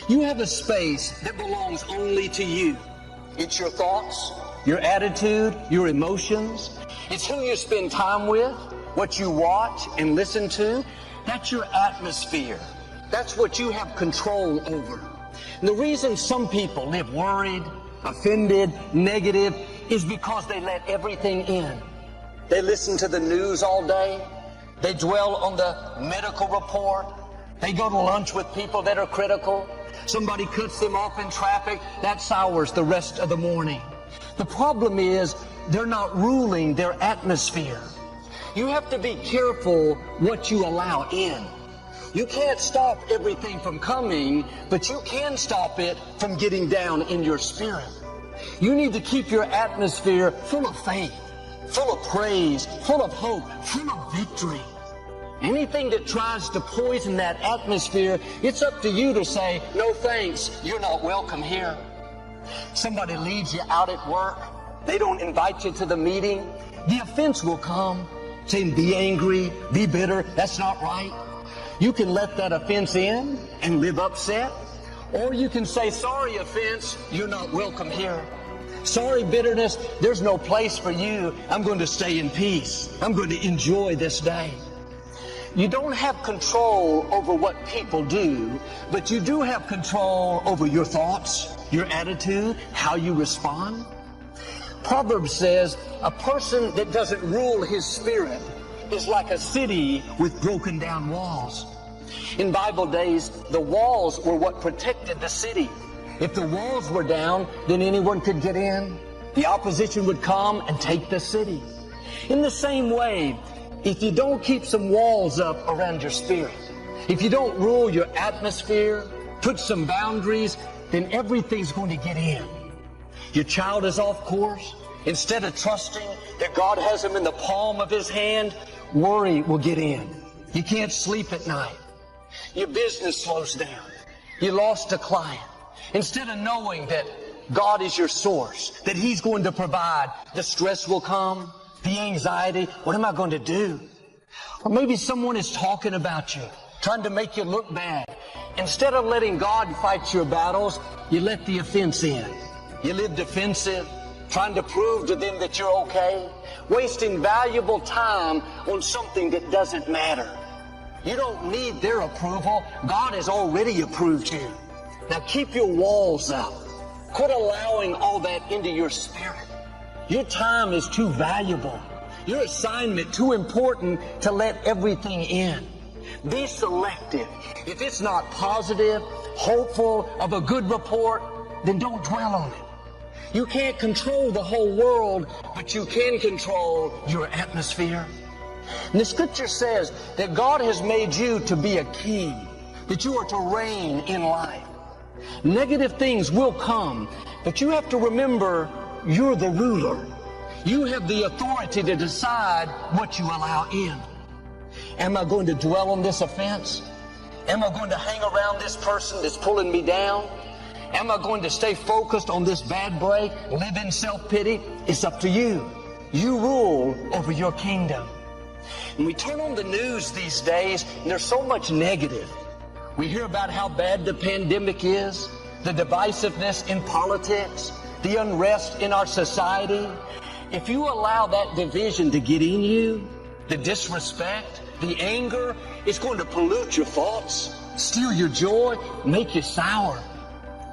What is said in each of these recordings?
You have a space that belongs only to you. It's your thoughts, your attitude, your emotions. It's who you spend time with, what you watch and listen to. That's your atmosphere. That's what you have control over. And the reason some people live worried, offended, negative is because they let everything in. They listen to the news all day. They dwell on the medical report. They go to lunch with people that are critical. Somebody cuts them off in traffic. That sours the rest of the morning. The problem is they're not ruling their atmosphere. You have to be careful what you allow in. You can't stop everything from coming, but you can stop it from getting down in your spirit. You need to keep your atmosphere full of faith, full of praise, full of hope, full of victory. Anything that tries to poison that atmosphere, it's up to you to say, no thanks, you're not welcome here. Somebody leaves you out at work. They don't invite you to the meeting. The offense will come, saying be angry, be bitter. That's not right. You can let that offense in and live upset, or you can say, sorry offense, you're not welcome here. Sorry bitterness, there's no place for you. I'm going to stay in peace. I'm going to enjoy this day. You don't have control over what people do, but you do have control over your thoughts, your attitude, how you respond. Proverbs says, a person that doesn't rule his spirit is like a city with broken down walls. In Bible days, the walls were what protected the city. If the walls were down, then anyone could get in. The opposition would come and take the city. In the same way, if you don't keep some walls up around your spirit, if you don't rule your atmosphere, put some boundaries, then everything's going to get in. Your child is off course. Instead of trusting that God has him in the palm of his hand, worry will get in. You can't sleep at night. Your business slows down. You lost a client. Instead of knowing that God is your source, that he's going to provide, the stress will come, the anxiety. What am I going to do? Or maybe someone is talking about you, trying to make you look bad. Instead of letting God fight your battles, you let the offense in. You live defensive, trying to prove to them that you're okay, wasting valuable time on something that doesn't matter. You don't need their approval. God has already approved you. Now keep your walls up. Quit allowing all that into your spirit. Your time is too valuable. Your assignment too important to let everything in. Be selective. If it's not positive, hopeful, of a good report, then don't dwell on it. You can't control the whole world, but you can control your atmosphere. And the scripture says that God has made you to be a king, that you are to reign in life. Negative things will come, but you have to remember you're the ruler. You have the authority to decide what you allow in. Am I going to dwell on this offense? Am I going to hang around this person that's pulling me down? Am I going to stay focused on this bad break, live in self-pity? It's up to you. You rule over your kingdom. And we turn on the news these days, and there's so much negative. We hear about how bad the pandemic is, the divisiveness in politics, the unrest in our society. If you allow that division to get in you, the disrespect, the anger, it's going to pollute your thoughts, steal your joy, make you sour.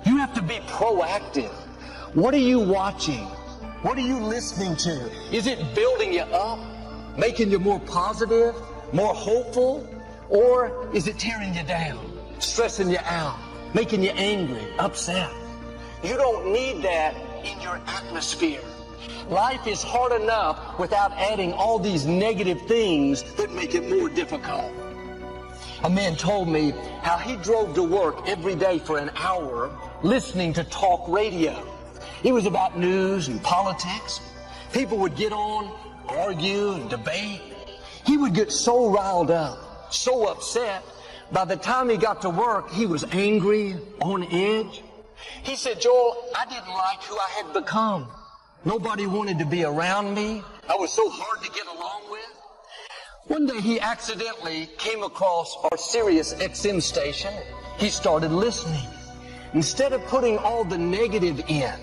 You have to be proactive. What are you watching? What are you listening to? Is it building you up, making you more positive, more hopeful? Or is it tearing you down, stressing you out, making you angry, upset? You don't need that in your atmosphere. Life is hard enough without adding all these negative things that make it more difficult. A man told me how he drove to work every day for an hour listening to talk radio. It was about news and politics. People would get on, argue and debate. He would get so riled up, so upset. By the time he got to work, he was angry, on edge. He said, Joel, I didn't like who I had become. Nobody wanted to be around me. I was so hard to get along with. One day he accidentally came across our Sirius XM station. He started listening. Instead of putting all the negative in,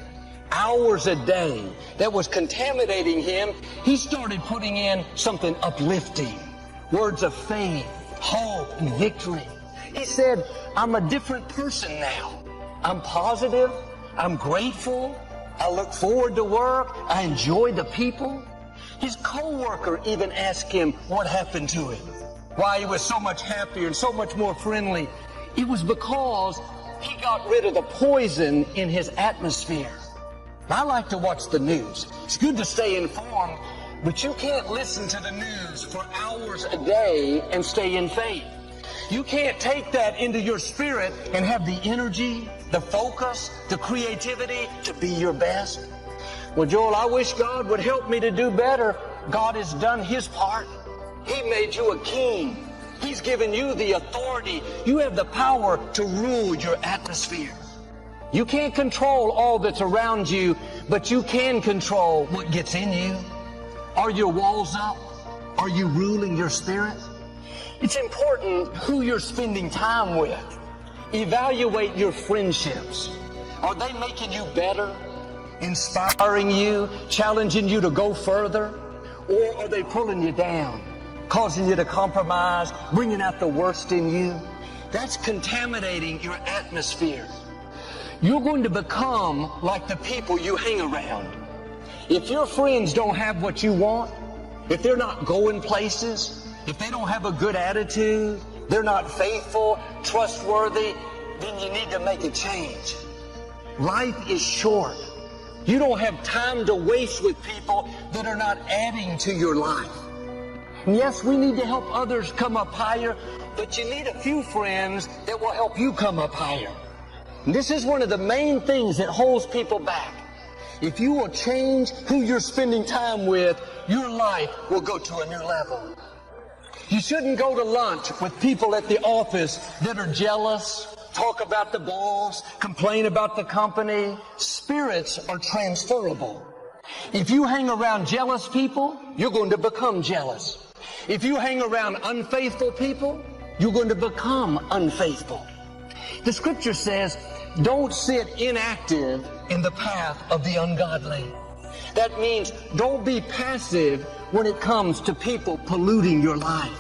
hours a day, that was contaminating him, he started putting in something uplifting. Words of faith, hope, and victory. He said, I'm a different person now. I'm positive. I'm grateful. I look forward to work. I enjoy the people. His co-worker even asked him what happened to him, why he was so much happier and so much more friendly. It was because he got rid of the poison in his atmosphere. I like to watch the news. It's good to stay informed, but you can't listen to the news for hours a day and stay in faith. You can't take that into your spirit and have the energy, the focus, the creativity to be your best. Well, Joel, I wish God would help me to do better. God has done his part. He made you a king. He's given you the authority. You have the power to rule your atmosphere. You can't control all that's around you, but you can control what gets in you. Are your walls up? Are you ruling your spirit? It's important who you're spending time with. Evaluate your friendships. Are they making you better, inspiring you, challenging you to go further? Or are they pulling you down, causing you to compromise, bringing out the worst in you? That's contaminating your atmosphere. You're going to become like the people you hang around. If your friends don't have what you want, if they're not going places, if they don't have a good attitude, they're not faithful, trustworthy, then you need to make a change. Life is short. You don't have time to waste with people that are not adding to your life. And yes, we need to help others come up higher, but you need a few friends that will help you come up higher. And this is one of the main things that holds people back. If you will change who you're spending time with, your life will go to a new level. You shouldn't go to lunch with people at the office that are jealous, talk about the boss, complain about the company. Spirits are transferable. If you hang around jealous people, you're going to become jealous. If you hang around unfaithful people, you're going to become unfaithful. The scripture says, don't sit inactive in the path of the ungodly. That means don't be passive when it comes to people polluting your life.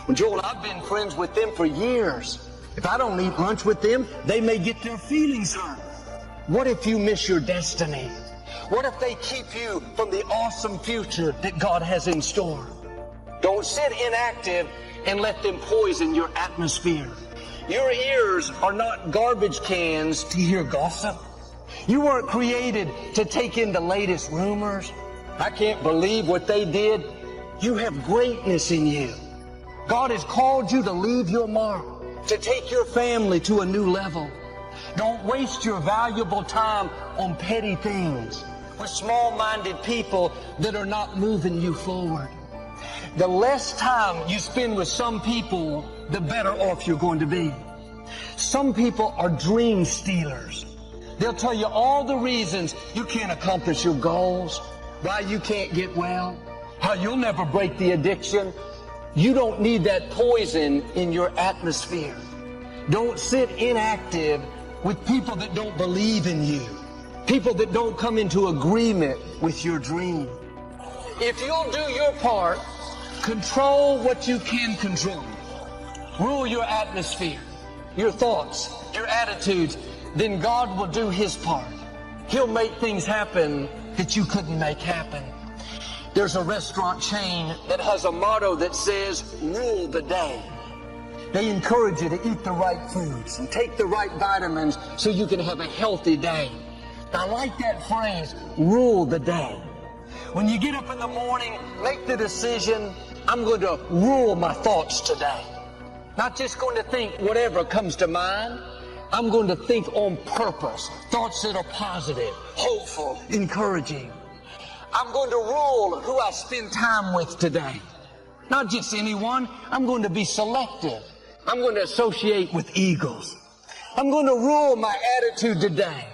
Well, Joel, I've been friends with them for years. If I don't eat lunch with them, they may get their feelings hurt. What if you miss your destiny? What if they keep you from the awesome future that God has in store? Don't sit inactive and let them poison your atmosphere. Your ears are not garbage cans to hear gossip. You weren't created to take in the latest rumors. I can't believe what they did. You have greatness in you. God has called you to leave your mark, to take your family to a new level. Don't waste your valuable time on petty things with small-minded people that are not moving you forward. The less time you spend with some people, the better off you're going to be. Some people are dream stealers. They'll tell you all the reasons you can't accomplish your goals, why you can't get well, how you'll never break the addiction. You don't need that poison in your atmosphere. Don't sit inactive with people that don't believe in you, people that don't come into agreement with your dream. If you'll do your part, control what you can control. Rule your atmosphere, your thoughts, your attitudes, then God will do his part. He'll make things happen that you couldn't make happen. There's a restaurant chain that has a motto that says, rule the day. They encourage you to eat the right foods and take the right vitamins so you can have a healthy day. I like that phrase, rule the day. When you get up in the morning, make the decision, I'm going to rule my thoughts today. Not just going to think whatever comes to mind. I'm going to think on purpose, thoughts that are positive, hopeful, encouraging. I'm going to rule who I spend time with today. Not just anyone. I'm going to be selective. I'm going to associate with eagles. I'm going to rule my attitude today.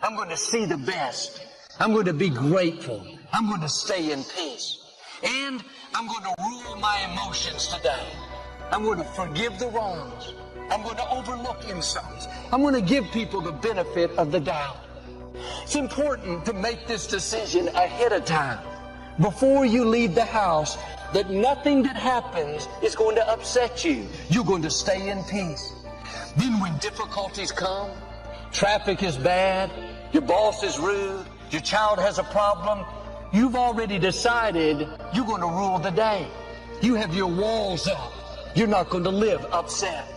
I'm going to see the best. I'm going to be grateful. I'm going to stay in peace. And I'm going to rule my emotions today. I'm going to forgive the wrongs. I'm going to overlook insults. I'm going to give people the benefit of the doubt. It's important to make this decision ahead of time, before you leave the house, that nothing that happens is going to upset you. You're going to stay in peace. Then when difficulties come, traffic is bad, your boss is rude, your child has a problem, you've already decided you're going to rule the day. You have your walls up. You're not going to live upset.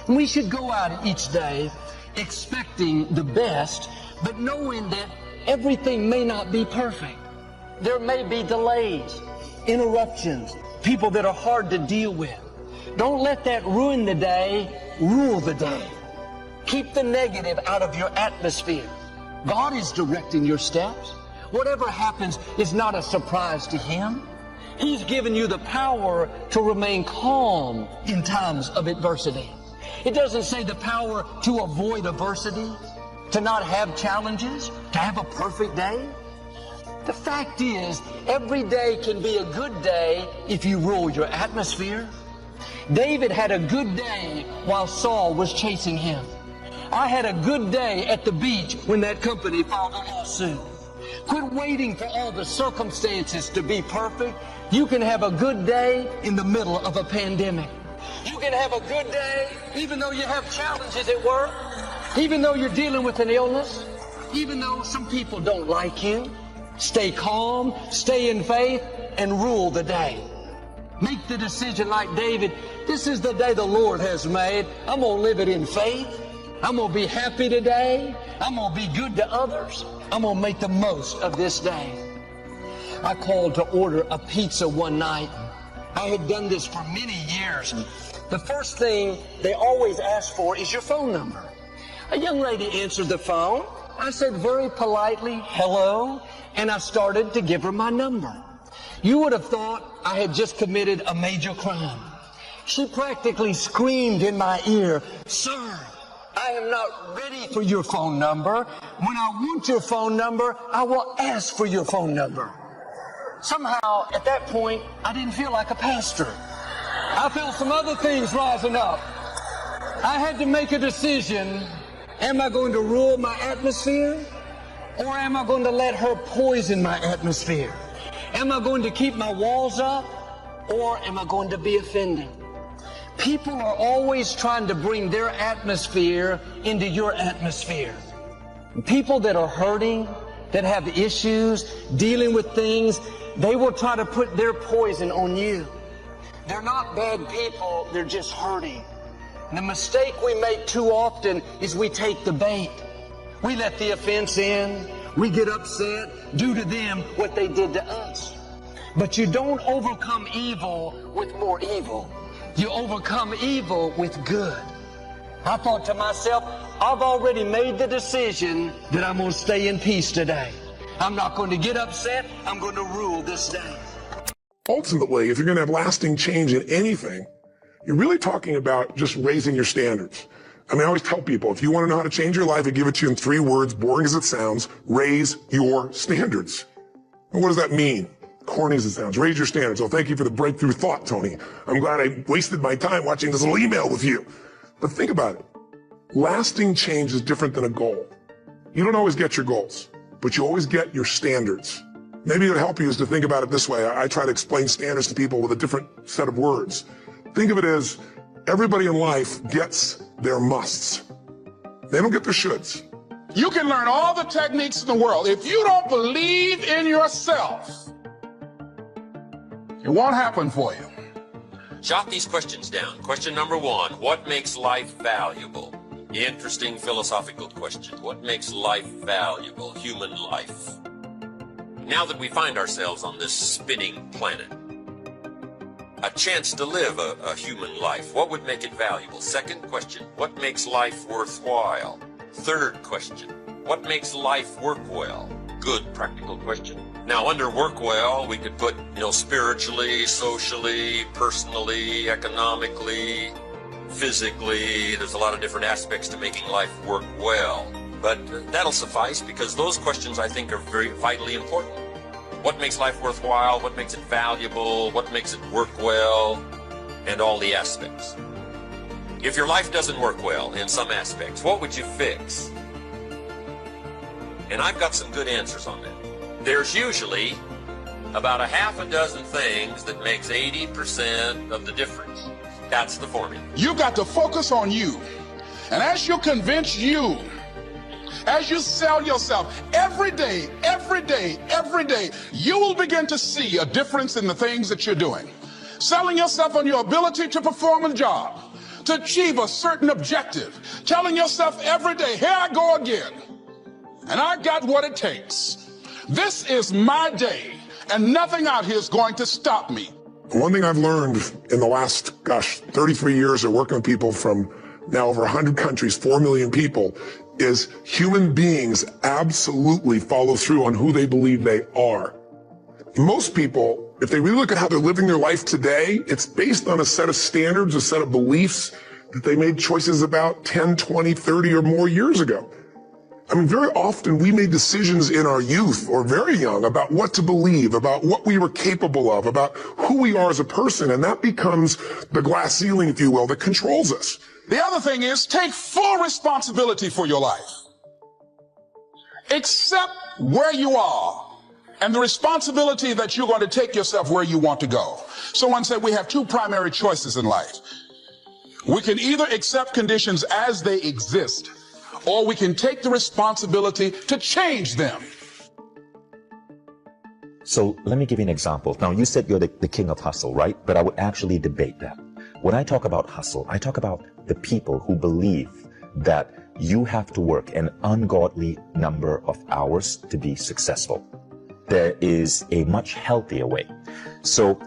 And we should go out each day expecting the best, but knowing that everything may not be perfect. There may be delays, interruptions, people that are hard to deal with. Don't let that ruin the day, rule the day. Keep the negative out of your atmosphere. God is directing your steps. Whatever happens is not a surprise to Him. He's given you the power to remain calm in times of adversity. It doesn't say the power to avoid adversity, to not have challenges, to have a perfect day. The fact is, every day can be a good day if you rule your atmosphere. David had a good day while Saul was chasing him. I had a good day at the beach when that company filed a lawsuit. Quit waiting for all the circumstances to be perfect. You can have a good day in the middle of a pandemic. You can have a good day even though you have challenges at work, even though you're dealing with an illness, even though some people don't like you. Stay calm, stay in faith, and rule the day. Make the decision like David. This is the day the Lord has made. I'm going to live it in faith. I'm going to be happy today. I'm going to be good to others. I'm going to make the most of this day. I called to order a pizza one night. I had done this for many years. The first thing they always ask for is your phone number. A young lady answered the phone. I said very politely, hello, and I started to give her my number. You would have thought I had just committed a major crime. She practically screamed in my ear, sir, I am not ready for your phone number. When I want your phone number, I will ask for your phone number. Somehow, at that point, I didn't feel like a pastor. I felt some other things rising up. I had to make a decision. Am I going to rule my atmosphere? Or am I going to let her poison my atmosphere? Am I going to keep my walls up? Or am I going to be offended? People are always trying to bring their atmosphere into your atmosphere. People that are hurting, that have issues, dealing with things, they will try to put their poison on you. They're not bad people, they're just hurting. And the mistake we make too often is we take the bait. We let the offense in. We get upset, do to them what they did to us. But you don't overcome evil with more evil. You overcome evil with good. I thought to myself, I've already made the decision that I'm going to stay in peace today. I'm not going to get upset. I'm going to rule this day. Ultimately, if you're going to have lasting change in anything, you're really talking about just raising your standards. I mean, I always tell people, if you want to know how to change your life, I give it to you in 3 words, boring as it sounds, raise your standards. And what does that mean? Corny as it sounds. Raise your standards. Oh, thank you for the breakthrough thought, Tony. I'm glad I wasted my time watching this little email with you. But think about it. Lasting change is different than a goal. You don't always get your goals, but you always get your standards. Maybe it would help you is to think about it this way. I try to explain standards to people with a different set of words. Think of it as everybody in life gets their musts. They don't get their shoulds. You can learn all the techniques in the world. If you don't believe in yourself, it won't happen for you. Jot these questions down. Question number 1, what makes life valuable? Interesting philosophical question. What makes life valuable? Human life. Now that we find ourselves on this spinning planet, a chance to live a human life, what would make it valuable? Second question, what makes life worthwhile? Third question, what makes life work well? Good practical question. Now under work well, we could put, spiritually, socially, personally, economically, physically. There's a lot of different aspects to making life work well. But that'll suffice because those questions I think are very vitally important. What makes life worthwhile? What makes it valuable? What makes it work well? And all the aspects. If your life doesn't work well in some aspects, what would you fix? And I've got some good answers on that. There's usually about a half a dozen things that makes 80% of the difference. That's the formula. You got to focus on you. And as you convince you, as you sell yourself every day, you will begin to see a difference in the things that you're doing. Selling yourself on your ability to perform a job, to achieve a certain objective. Telling yourself every day, here I go again. And I got what it takes. This is my day, and nothing out here is going to stop me. One thing I've learned in the last, 33 years of working with people from now over 100 countries, 4 million people, is human beings absolutely follow through on who they believe they are. Most people, if they really look at how they're living their life today, it's based on a set of standards, a set of beliefs that they made choices about 10, 20, 30 or more years ago. I mean, very often we made decisions in our youth or very young about what to believe, about what we were capable of, about who we are as a person, and that becomes the glass ceiling, if you will, that controls us. The other thing is take full responsibility for your life. Accept where you are and the responsibility that you're going to take yourself where you want to go. Someone said we have two primary choices in life. We can either accept conditions as they exist, or we can take the responsibility to change them. So let me give you an example. Now, you said you're the king of hustle, right? But I would actually debate that. When I talk about hustle, I talk about the people who believe that you have to work an ungodly number of hours to be successful. There is a much healthier way. So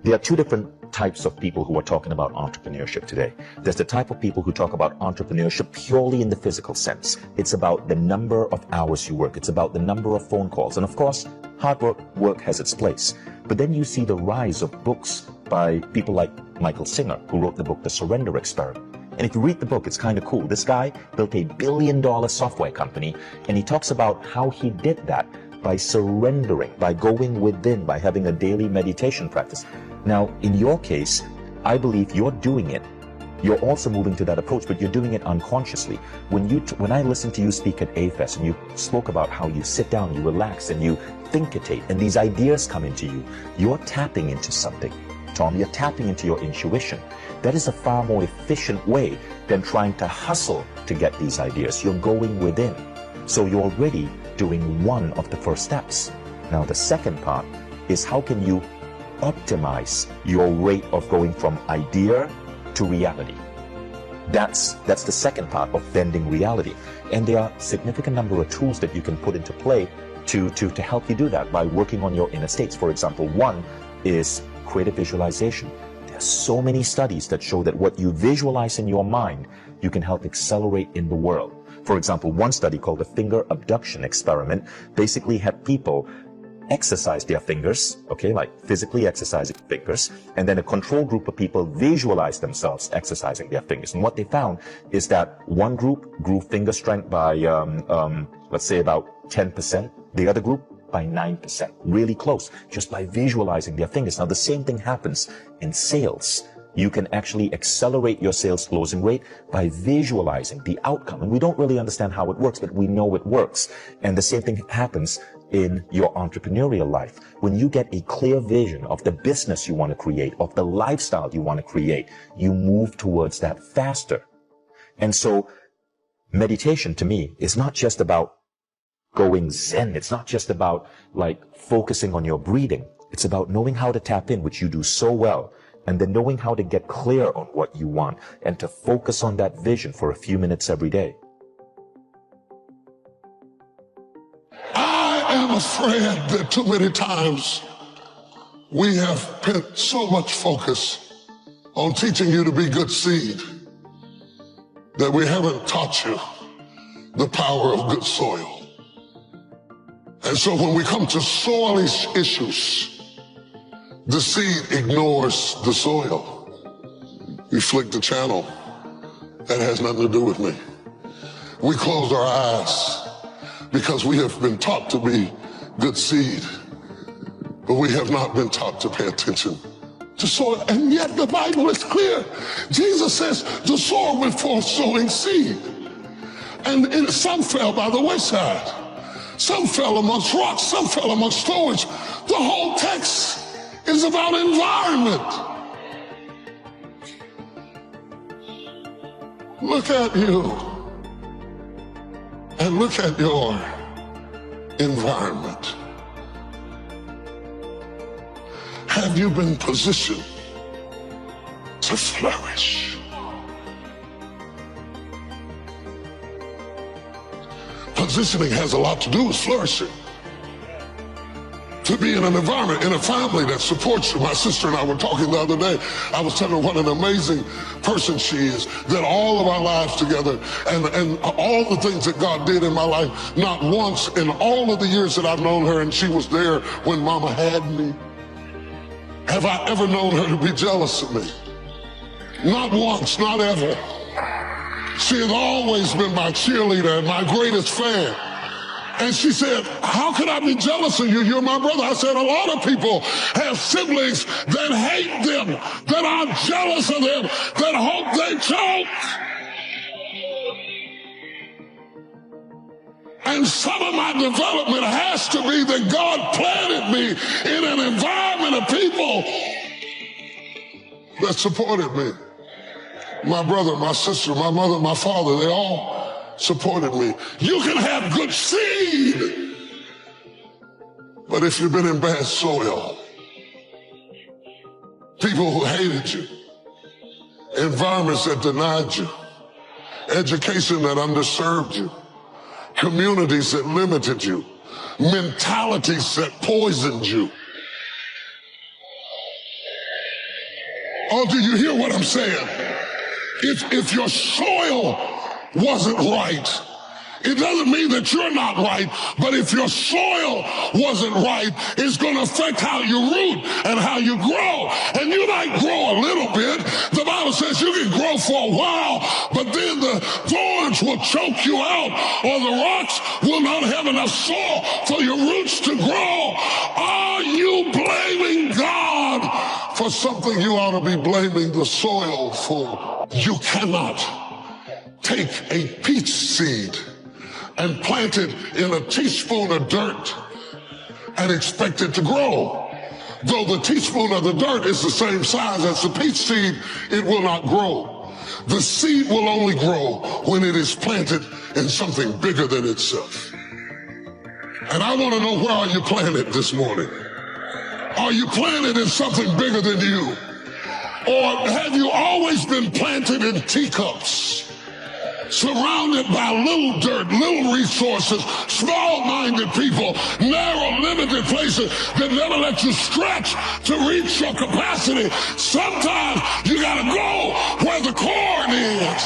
there are two different types of people who are talking about entrepreneurship today. There's the type of people who talk about entrepreneurship purely in the physical sense. It's about the number of hours you work. It's about the number of phone calls. And of course, hard work has its place. But then you see the rise of books by people like Michael Singer, who wrote the book, The Surrender Experiment. And if you read the book, it's kind of cool. This guy built $1 billion software company, and he talks about how he did that by surrendering, by going within, by having a daily meditation practice. Now, in your case, I believe you're doing it. You're also moving to that approach, but you're doing it unconsciously. When I listened to you speak at AFES, and you spoke about how you sit down, you relax, and you thinkitate, and these ideas come into you, you're tapping into something. Tom, you're tapping into your intuition. That is a far more efficient way than trying to hustle to get these ideas. You're going within. So you're already doing one of the first steps. Now, the second part is how can you optimize your rate of going from idea to reality. That's the second part of bending reality. And there are a significant number of tools that you can put into play to help you do that by working on your inner states. For example, one is creative visualization. There are so many studies that show that what you visualize in your mind, you can help accelerate in the world. For example, one study called the finger abduction experiment basically had people exercise their fingers, okay, like physically exercising fingers, and then a control group of people visualize themselves exercising their fingers. And what they found is that one group grew finger strength by, let's say about 10%, the other group by 9%, really close, just by visualizing their fingers. Now, the same thing happens in sales. You can actually accelerate your sales closing rate by visualizing the outcome. And we don't really understand how it works, but we know it works. And the same thing happens in your entrepreneurial life. When you get a clear vision of the business you want to create, of the lifestyle you want to create, you move towards that faster. And so meditation to me is not just about going zen. It's not just about like focusing on your breathing. It's about knowing how to tap in, which you do so well, and then knowing how to get clear on what you want and to focus on that vision for a few minutes every day. I am afraid that too many times we have put so much focus on teaching you to be good seed that we haven't taught you the power of good soil. And so when we come to soil issues, the seed ignores the soil. We flick the channel. That has nothing to do with me. We close our eyes because we have been taught to be good seed, but we have not been taught to pay attention to sow it. And yet the Bible is clear. Jesus says the sower went forth sowing seed. And some fell by the wayside. Some fell amongst rocks. Some fell amongst thorns. The whole text is about environment. Look at you and look at your environment. Have you been positioned to flourish? Positioning has a lot to do with flourishing. To be in an environment, in a family that supports you. My sister and I were talking the other day. I was telling her what an amazing person she is, that all of our lives together and all the things that God did in my life, not once in all of the years that I've known her, and she was there when Mama had me, have I ever known her to be jealous of me. Not once, not ever. She has always been my cheerleader and my greatest fan. And she said, how could I be jealous of you? You're my brother. I said, a lot of people have siblings that hate them, that are jealous of them, that hope they choke. And some of my development has to be that God planted me in an environment of people that supported me. My brother, my sister, my mother, my father, they all supported me. You can have good seed, but if you've been in bad soil, people who hated you, environments that denied you, education that underserved you, communities that limited you, mentalities that poisoned you. Oh, do you hear what I'm saying? If your soil wasn't right, it doesn't mean that you're not right, but if your soil wasn't right, it's going to affect how you root and how you grow. And you might grow a little bit. The Bible says you can grow for a while, but then the thorns will choke you out, or the rocks will not have enough soil for your roots to grow. Are you blaming God for something you ought to be blaming the soil for? You cannot take a peach seed and plant it in a teaspoon of dirt and expect it to grow. Though the teaspoon of the dirt is the same size as the peach seed, it will not grow. The seed will only grow when it is planted in something bigger than itself. And I want to know, where are you planted this morning? Are you planted in something bigger than you? Or have you always been planted in teacups, surrounded by little dirt, little resources, small-minded people, narrow, limited places that never let you stretch to reach your capacity? Sometimes you gotta go where the corn is.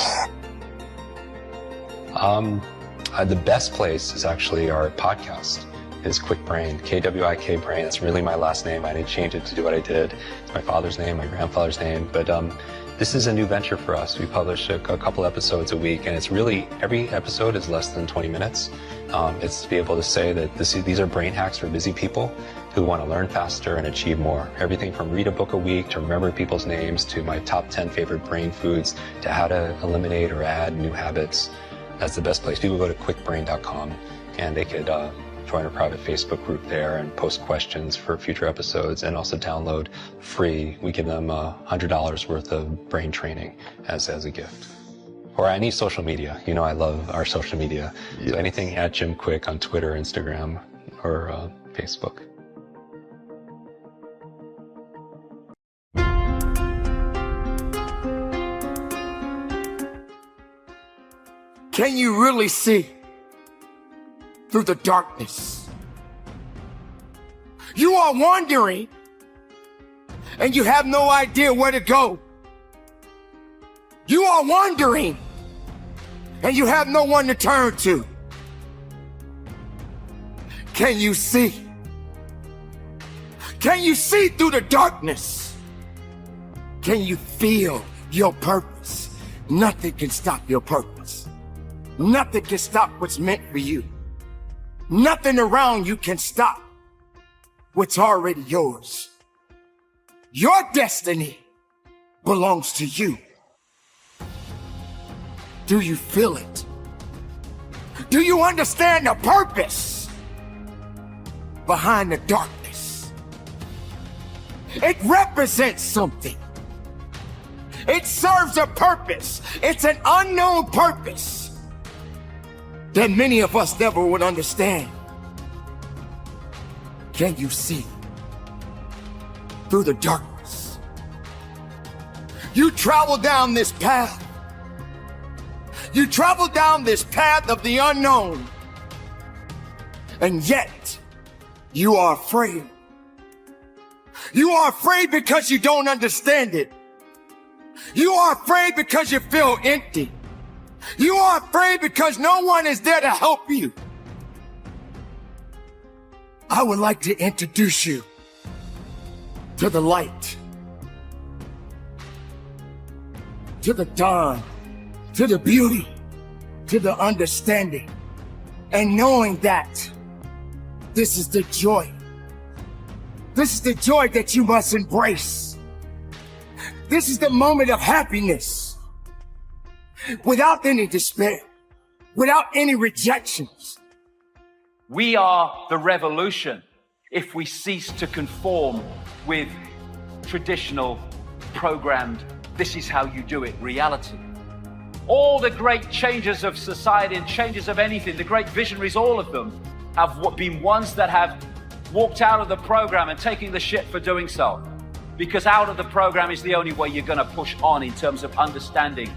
The best place is actually our podcast. Is Quick Brain, K-W-I-K Brain. That's really my last name. I didn't change it to do what I did. It's my father's name, my grandfather's name. But this is a new venture for us. We publish a couple episodes a week, and it's really, every episode is less than 20 minutes. It's to be able to say that these are brain hacks for busy people who want to learn faster and achieve more. Everything from read a book a week to remember people's names to my top 10 favorite brain foods to how to eliminate or add new habits. That's the best place. People go to quickbrain.com and they could join a private Facebook group there and post questions for future episodes, and also download free. We give them $100 worth of brain training as a gift. Or any social media. You know, I love our social media. Yes. So anything at Jim Quick on Twitter, Instagram, or Facebook. Can you really see through the darkness? You are wandering and you have no idea where to go. You are wandering and you have no one to turn to. Can you see? Can you see through the darkness? Can you feel your purpose? Nothing can stop your purpose. Nothing can stop what's meant for you. Nothing around you can stop what's already yours. Your destiny belongs to you. Do you feel it? Do you understand the purpose behind the darkness? It represents something. It serves a purpose. It's an unknown purpose that many of us never would understand. Can you see through the darkness? You travel down this path. You travel down this path of the unknown, and yet you are afraid. You are afraid because you don't understand it. You are afraid because you feel empty. You are afraid because no one is there to help you. I would like to introduce you to the light, to the dawn, to the beauty, to the understanding, and knowing that this is the joy. This is the joy that you must embrace. This is the moment of happiness, without any despair, without any rejections. We are the revolution if we cease to conform with traditional, programmed, this is how you do it reality. All the great changes of society and changes of anything, the great visionaries, all of them have been ones that have walked out of the program and taking the shit for doing so. Because out of the program is the only way you're going to push on in terms of understanding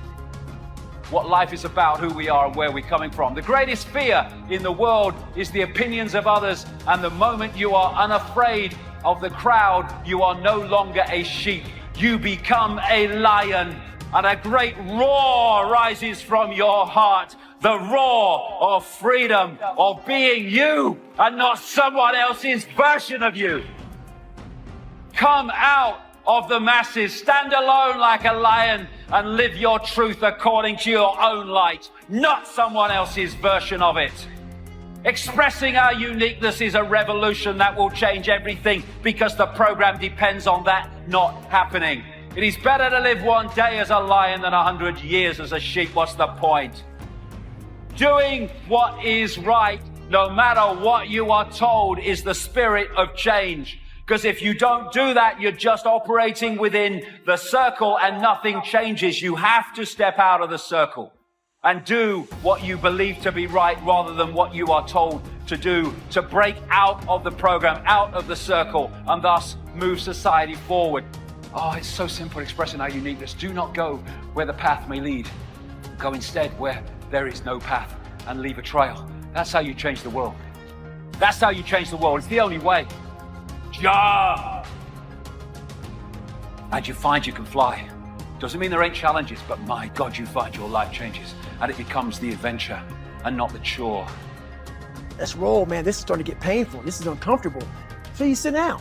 what life is about, who we are and where we're coming from. The greatest fear in the world is the opinions of others, and the moment you are unafraid of the crowd, you are no longer a sheep. You become a lion, and a great roar rises from your heart. The roar of freedom, of being you and not someone else's version of you. Come out of the masses, stand alone like a lion and live your truth according to your own light, not someone else's version of it. Expressing our uniqueness is a revolution that will change everything, because the program depends on that not happening. It is better to live one day as a lion than 100 years as a sheep. What's the point? Doing what is right, no matter what you are told, is the spirit of change. Because if you don't do that, you're just operating within the circle and nothing changes. You have to step out of the circle and do what you believe to be right rather than what you are told to do, to break out of the program, out of the circle, and thus move society forward. Oh, it's so simple, expressing our uniqueness. Do not go where the path may lead. Go instead where there is no path and leave a trail. That's how you change the world. That's how you change the world. It's the only way. Jump! And you find you can fly. Doesn't mean there ain't challenges, but my God, you find your life changes and it becomes the adventure and not the chore. Let's roll, man. This is starting to get painful. This is uncomfortable. So you sit down.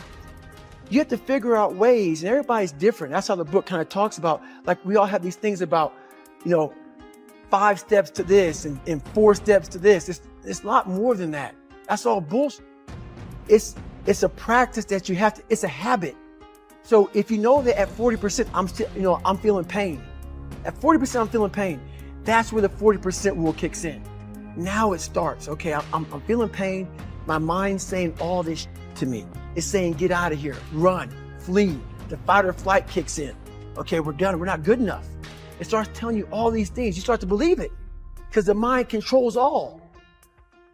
You have to figure out ways, and everybody's different. That's how the book kind of talks about, like, we all have these things about, 5 steps to this and 4 steps to this. It's a lot more than that. That's all bullshit. It's a practice that you have to, it's a habit. So if you know that at 40%, I'm feeling pain. At 40%, I'm feeling pain. That's where the 40% rule kicks in. Now it starts. Okay, I'm feeling pain. My mind's saying all this to me. It's saying, get out of here, run, flee. The fight or flight kicks in. Okay, we're done. We're not good enough. It starts telling you all these things. You start to believe it because the mind controls all.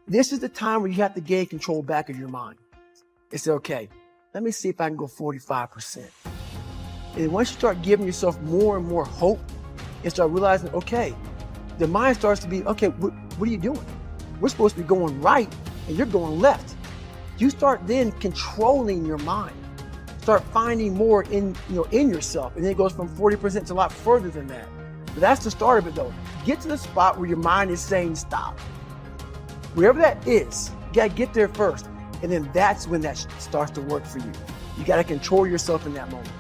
This is the time where you have to gain control back of your mind. It's okay. Let me see if I can go 45%. And once you start giving yourself more and more hope and start realizing, okay, the mind starts to be, okay, what are you doing? We're supposed to be going right and you're going left. You start then controlling your mind. Start finding more in yourself. And then it goes from 40% to a lot further than that. But that's the start of it though. Get to the spot where your mind is saying stop. Wherever that is, you gotta get there first. And then that's when that starts to work for you. You gotta control yourself in that moment.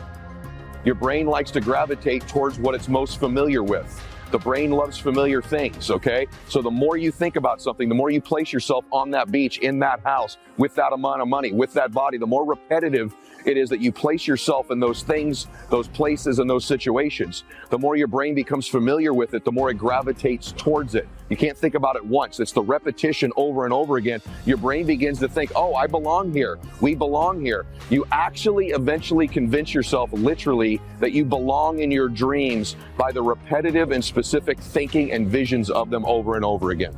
Your brain likes to gravitate towards what it's most familiar with. The brain loves familiar things, okay? So the more you think about something, the more you place yourself on that beach, in that house, with that amount of money, with that body, the more repetitive it is that you place yourself in those things, those places, and those situations. The more your brain becomes familiar with it, the more it gravitates towards it. You can't think about it once. It's the repetition over and over again. Your brain begins to think, oh, I belong here. We belong here. You actually eventually convince yourself literally that you belong in your dreams by the repetitive and specific thinking and visions of them over and over again.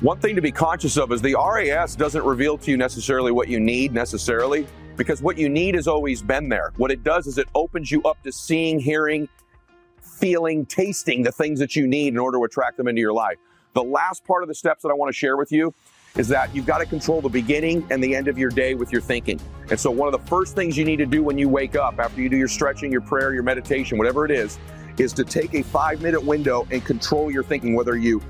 One thing to be conscious of is the RAS doesn't reveal to you necessarily what you need necessarily, because what you need has always been there. What it does is it opens you up to seeing, hearing, feeling, tasting the things that you need in order to attract them into your life. The last part of the steps that I want to share with you is that you've got to control the beginning and the end of your day with your thinking. And so one of the first things you need to do when you wake up, after you do your stretching, your prayer, your meditation, whatever it is to take a 5-minute window and control your thinking, whether you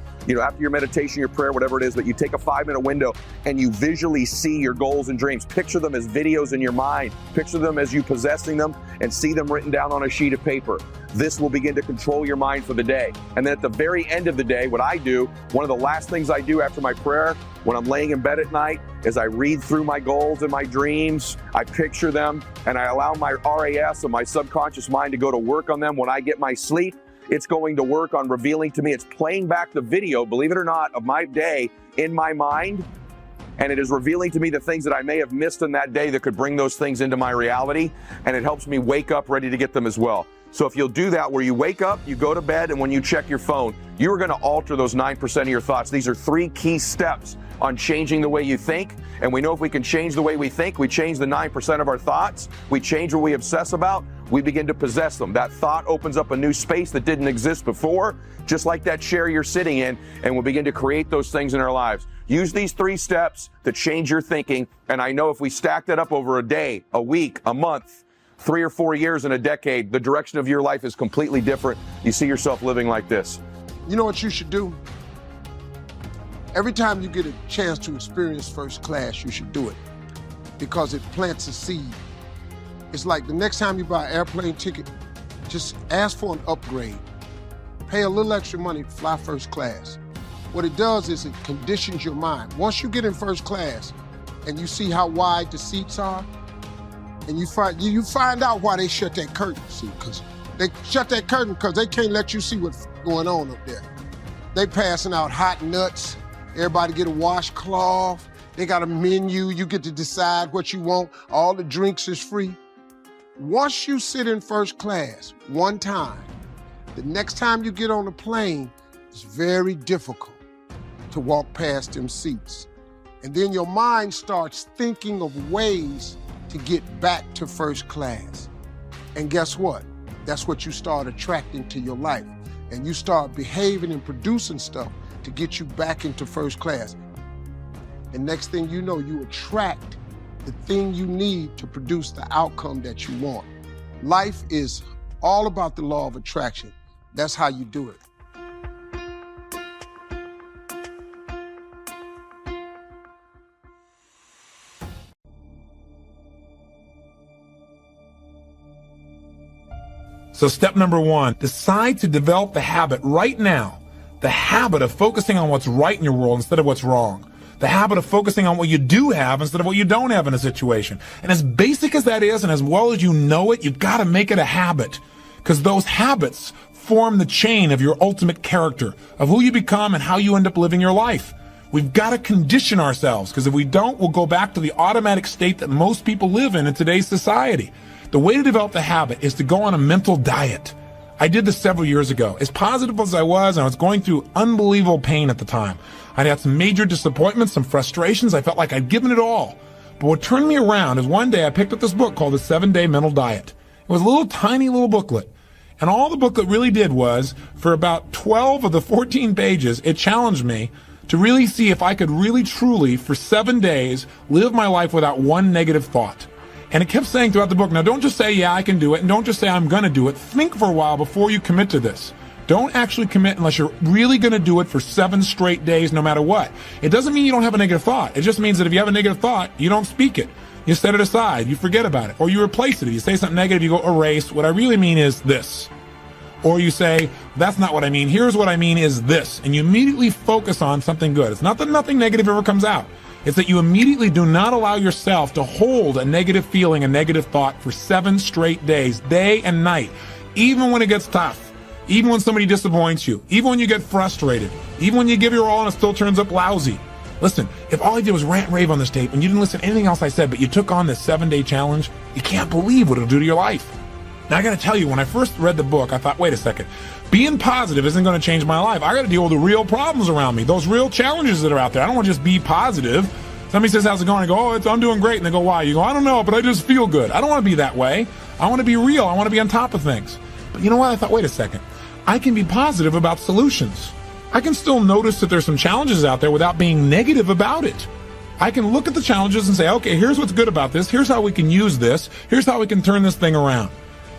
after your meditation, your prayer, whatever it is, but you take a 5-minute window and you visually see your goals and dreams. Picture them as videos in your mind. Picture them as you possessing them and see them written down on a sheet of paper. This will begin to control your mind for the day. And then at the very end of the day, what I do, one of the last things I do after my prayer, when I'm laying in bed at night, is I read through my goals and my dreams, I picture them, and I allow my RAS and my subconscious mind to go to work on them. When I get my sleep, it's going to work on revealing to me, it's playing back the video, believe it or not, of my day in my mind, and it is revealing to me the things that I may have missed in that day that could bring those things into my reality, and it helps me wake up ready to get them as well. So if you'll do that, where you wake up, you go to bed, and when you check your phone, you're going to alter those 9% of your thoughts. These are 3 key steps on changing the way you think. And we know if we can change the way we think, we change the 9% of our thoughts, we change what we obsess about, we begin to possess them. That thought opens up a new space that didn't exist before, just like that chair you're sitting in, and we'll begin to create those things in our lives. Use these 3 steps to change your thinking, and I know if we stack that up over a day, a week, a month, 3 or 4 years, and a decade, the direction of your life is completely different. You see yourself living like this. You know what you should do? Every time you get a chance to experience first class, you should do it, because it plants a seed. It's like the next time you buy an airplane ticket, just ask for an upgrade. Pay a little extra money to fly first class. What it does is it conditions your mind. Once you get in first class and you see how wide the seats are, and you find out why they shut that curtain, see, because they shut that curtain because they can't let you see what's going on up there. They passing out hot nuts. Everybody get a washcloth. They got a menu. You get to decide what you want. All the drinks is free. Once you sit in first class one time, the next time you get on a plane, it's very difficult to walk past them seats. And then your mind starts thinking of ways to get back to first class. And guess what? That's what you start attracting to your life. And you start behaving and producing stuff to get you back into first class. And next thing you know, you attract the thing you need to produce the outcome that you want. Life is all about the law of attraction. That's how you do it. So step number 1, decide to develop the habit right now, the habit of focusing on what's right in your world instead of what's wrong. The habit of focusing on what you do have instead of what you don't have in a situation. And as basic as that is, and as well as you know it, you've got to make it a habit, because those habits form the chain of your ultimate character, of who you become and how you end up living your life. We've got to condition ourselves, because if we don't, we'll go back to the automatic state that most people live in today's society. The way to develop the habit is to go on a mental diet. I did this several years ago. As positive as I was going through unbelievable pain at the time. I'd had some major disappointments, some frustrations. I felt like I'd given it all. But what turned me around is one day I picked up this book called The 7-Day Mental Diet. It was a little tiny little booklet. And all the booklet really did was, for about 12 of the 14 pages, it challenged me to really see if I could really truly, for 7 days, live my life without one negative thought. And it kept saying throughout the book, now don't just say, yeah, I can do it, and don't just say, I'm going to do it. Think for a while before you commit to this. Don't actually commit unless you're really going to do it for 7 straight days, no matter what. It doesn't mean you don't have a negative thought. It just means that if you have a negative thought, you don't speak it. You set it aside, you forget about it, or you replace it. If you say something negative, you go erase. What I really mean is this. Or you say, that's not what I mean. Here's what I mean is this. And you immediately focus on something good. It's not that nothing negative ever comes out. It's that you immediately do not allow yourself to hold a negative feeling, a negative thought for 7 straight days, day and night. Even when it gets tough. Even when somebody disappoints you. Even when you get frustrated. Even when you give your all and it still turns up lousy. Listen, if all I did was rant and rave on this tape and you didn't listen to anything else I said, but you took on this 7-day challenge, you can't believe what it'll do to your life. Now, I got to tell you, when I first read the book, I thought, wait a second, being positive isn't going to change my life. I got to deal with the real problems around me, those real challenges that are out there. I don't want to just be positive. Somebody says, how's it going? I go, I'm doing great. And they go, why? You go, I don't know, but I just feel good. I don't want to be that way. I want to be real. I want to be on top of things. But you know what? I thought, wait a second. I can be positive about solutions. I can still notice that there's some challenges out there without being negative about it. I can look at the challenges and say, okay, here's what's good about this. Here's how we can use this. Here's how we can turn this thing around.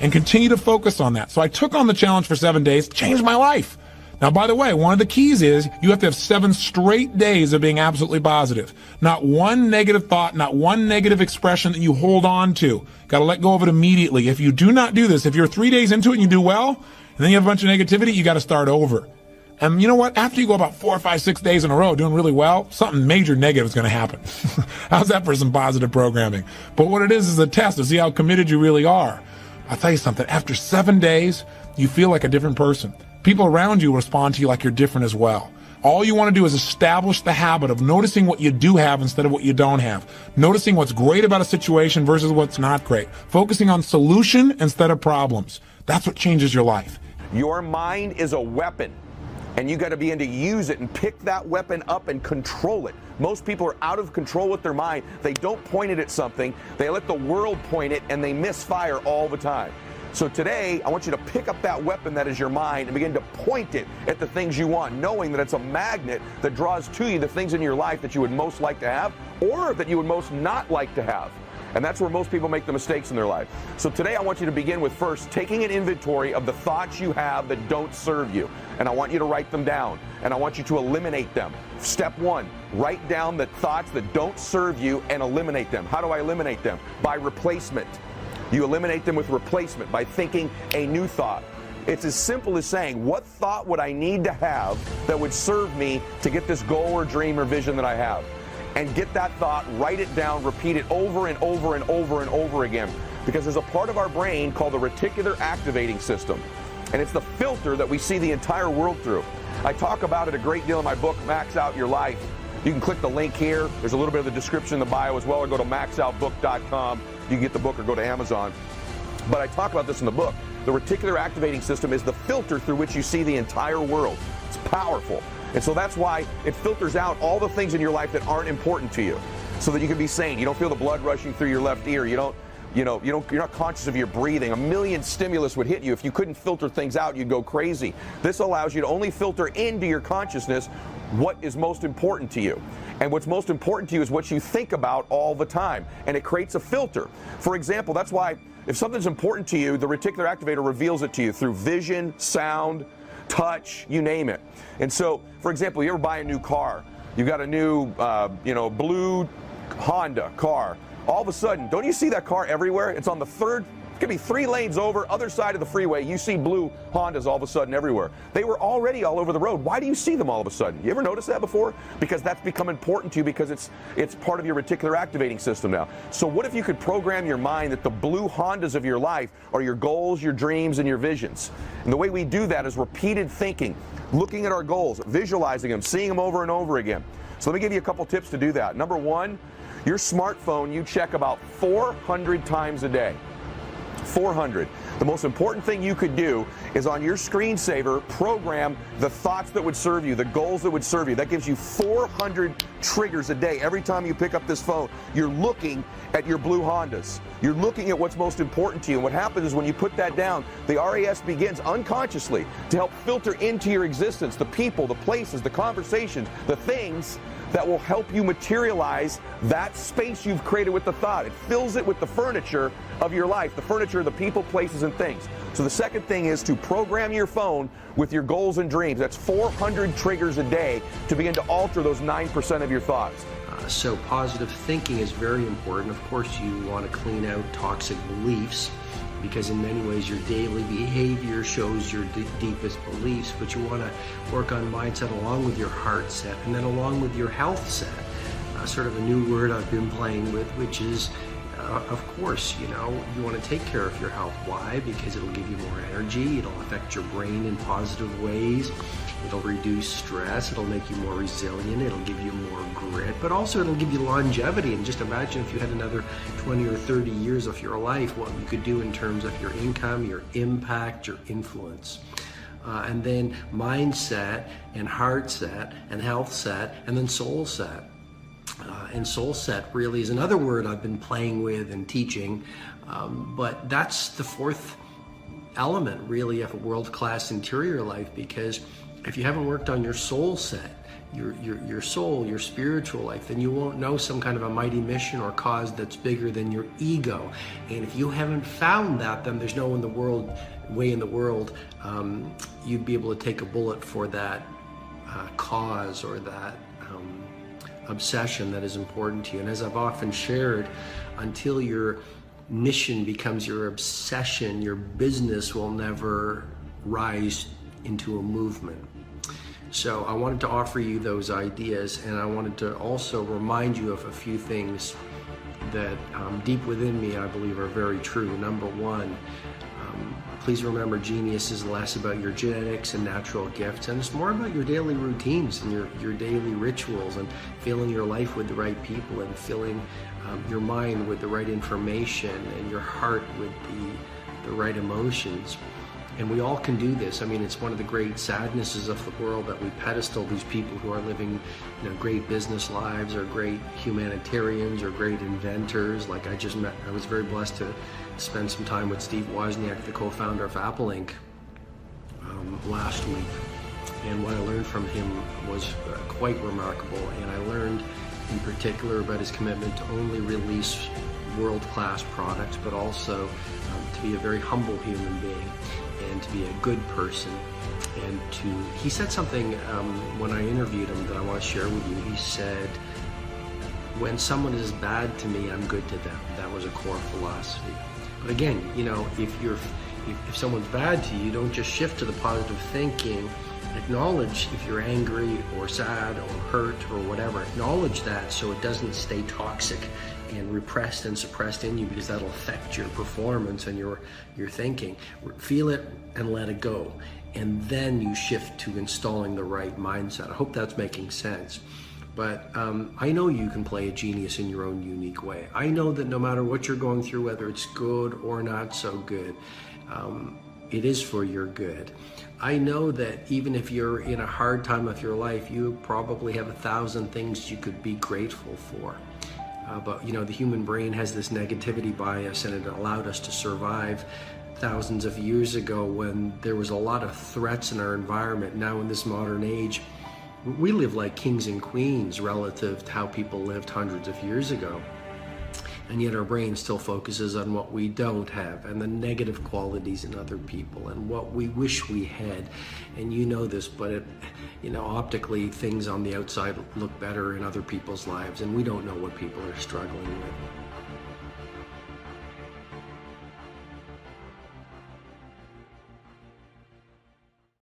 And continue to focus on that. So I took on the challenge for 7 days, changed my life. Now, by the way, one of the keys is you have to have 7 straight days of being absolutely positive. Not one negative thought, not one negative expression that you hold on to. Got to let go of it immediately. If you do not do this, if you're 3 days into it and you do well, and then you have a bunch of negativity, you got to start over. And you know what? After you go about 4 or 5, 6 days in a row doing really well, something major negative is going to happen. How's that for some positive programming? But what it is a test to see how committed you really are. I'll tell you something. After 7 days, you feel like a different person. People around you respond to you like you're different as well. All you want to do is establish the habit of noticing what you do have instead of what you don't have. Noticing what's great about a situation versus what's not great. Focusing on solution instead of problems. That's what changes your life. Your mind is a weapon, and you got to begin to use it and pick that weapon up and control it. Most people are out of control with their mind. They don't point it at something. They let the world point it, and they misfire all the time. So today, I want you to pick up that weapon that is your mind and begin to point it at the things you want, knowing that it's a magnet that draws to you the things in your life that you would most like to have or that you would most not like to have. And that's where most people make the mistakes in their life. So today I want you to begin with first taking an inventory of the thoughts you have that don't serve you. And I want you to write them down. And I want you to eliminate them. Step 1, write down the thoughts that don't serve you and eliminate them. How do I eliminate them? By replacement. You eliminate them with replacement by thinking a new thought. It's as simple as saying, what thought would I need to have that would serve me to get this goal or dream or vision that I have? And get that thought, write it down, repeat it over and over and over and over again. Because there's a part of our brain called the reticular activating system. And it's the filter that we see the entire world through. I talk about it a great deal in my book, Max Out Your Life. You can click the link here. There's a little bit of the description in the bio as well, or go to maxoutbook.com. You can get the book or go to Amazon. But I talk about this in the book. The reticular activating system is the filter through which you see the entire world. It's powerful. And so that's why it filters out all the things in your life that aren't important to you, so that you can be sane. You don't feel the blood rushing through your left ear. You're not conscious of your breathing. A million stimulus would hit you. If you couldn't filter things out, you'd go crazy. This allows you to only filter into your consciousness what is most important to you. And what's most important to you is what you think about all the time. And it creates a filter. For example, that's why if something's important to you, the reticular activator reveals it to you through vision, sound, touch, you name it. And so, for example, you ever buy a new car, you got a new, blue Honda car. All of a sudden, don't you see that car everywhere? It's on the third, it could be 3 lanes over, other side of the freeway. You see blue Hondas all of a sudden everywhere. They were already all over the road. Why do you see them all of a sudden? You ever notice that before? Because that's become important to you because it's part of your reticular activating system now. So what if you could program your mind that the blue Hondas of your life are your goals, your dreams, and your visions? And the way we do that is repeated thinking, looking at our goals, visualizing them, seeing them over and over again. So let me give you a couple tips to do that. Number 1, your smartphone you check about 400 times a day. 400. The most important thing you could do is on your screensaver, program the thoughts that would serve you, the goals that would serve you. That gives you 400 triggers a day. Every time you pick up this phone, you're looking at your blue Hondas. You're looking at what's most important to you. And what happens is when you put that down, the RAS begins unconsciously to help filter into your existence the people, the places, the conversations, the things that will help you materialize that space you've created with the thought. It fills it with the furniture of your life, the furniture of the people, places, and things. So the second thing is to program your phone with your goals and dreams. That's 400 triggers a day to begin to alter those 9% of your thoughts. So positive thinking is very important. Of course, you want to clean out toxic beliefs. because in many ways your daily behavior shows your deepest beliefs, but you want to work on mindset along with your heart set, and then along with your health set. Sort of a new word I've been playing with, which is, of course, you want to take care of your health. Why? Because it'll give you more energy, it'll affect your brain in positive ways, it'll reduce stress, it'll make you more resilient, it'll give you more grit, but also it'll give you longevity. And just imagine if you had another 20 or 30 years of your life, what you could do in terms of your income, your impact, your influence. And then mindset and heart set and health set and then soul set. And soul set really is another word I've been playing with and teaching, but that's the fourth element really of a world-class interior life, because if you haven't worked on your soul set, your soul, your spiritual life, then you won't know some kind of a mighty mission or cause that's bigger than your ego. And if you haven't found that, then there's no way in the world you'd be able to take a bullet for that cause or that obsession that is important to you. And as I've often shared, until your mission becomes your obsession, your business will never rise into a movement. So I wanted to offer you those ideas, and I wanted to also remind you of a few things that deep within me I believe are very true. Number one, please remember, genius is less about your genetics and natural gifts, and it's more about your daily routines and your daily rituals, and filling your life with the right people, and filling your mind with the right information, and your heart with the right emotions. And we all can do this. I mean, it's one of the great sadnesses of the world that we pedestal these people who are living, great business lives, or great humanitarians, or great inventors. Like I was very blessed to spend some time with Steve Wozniak, the co-founder of Apple Inc. Last week. And what I learned from him was quite remarkable. And I learned in particular about his commitment to only release world-class products, but also to be a very humble human being, and to be a good person. And he said something when I interviewed him that I want to share with you. He said, when someone is bad to me, I'm good to them. That was a core philosophy. But again, if someone's bad to you, don't just shift to the positive thinking. Acknowledge if you're angry or sad or hurt or whatever. Acknowledge that so it doesn't stay toxic and repressed and suppressed in you, because that'll affect your performance and your thinking. Feel it and let it go. And then you shift to installing the right mindset. I hope that's making sense. But I know you can play a genius in your own unique way. I know that no matter what you're going through, whether it's good or not so good, it is for your good. I know that even if you're in a hard time of your life, you probably have 1,000 things you could be grateful for. But the human brain has this negativity bias, and it allowed us to survive thousands of years ago when there was a lot of threats in our environment. Now in this modern age, we live like kings and queens relative to how people lived hundreds of years ago. And yet our brain still focuses on what we don't have, and the negative qualities in other people, and what we wish we had. And you know this, but optically things on the outside look better in other people's lives, and we don't know what people are struggling with.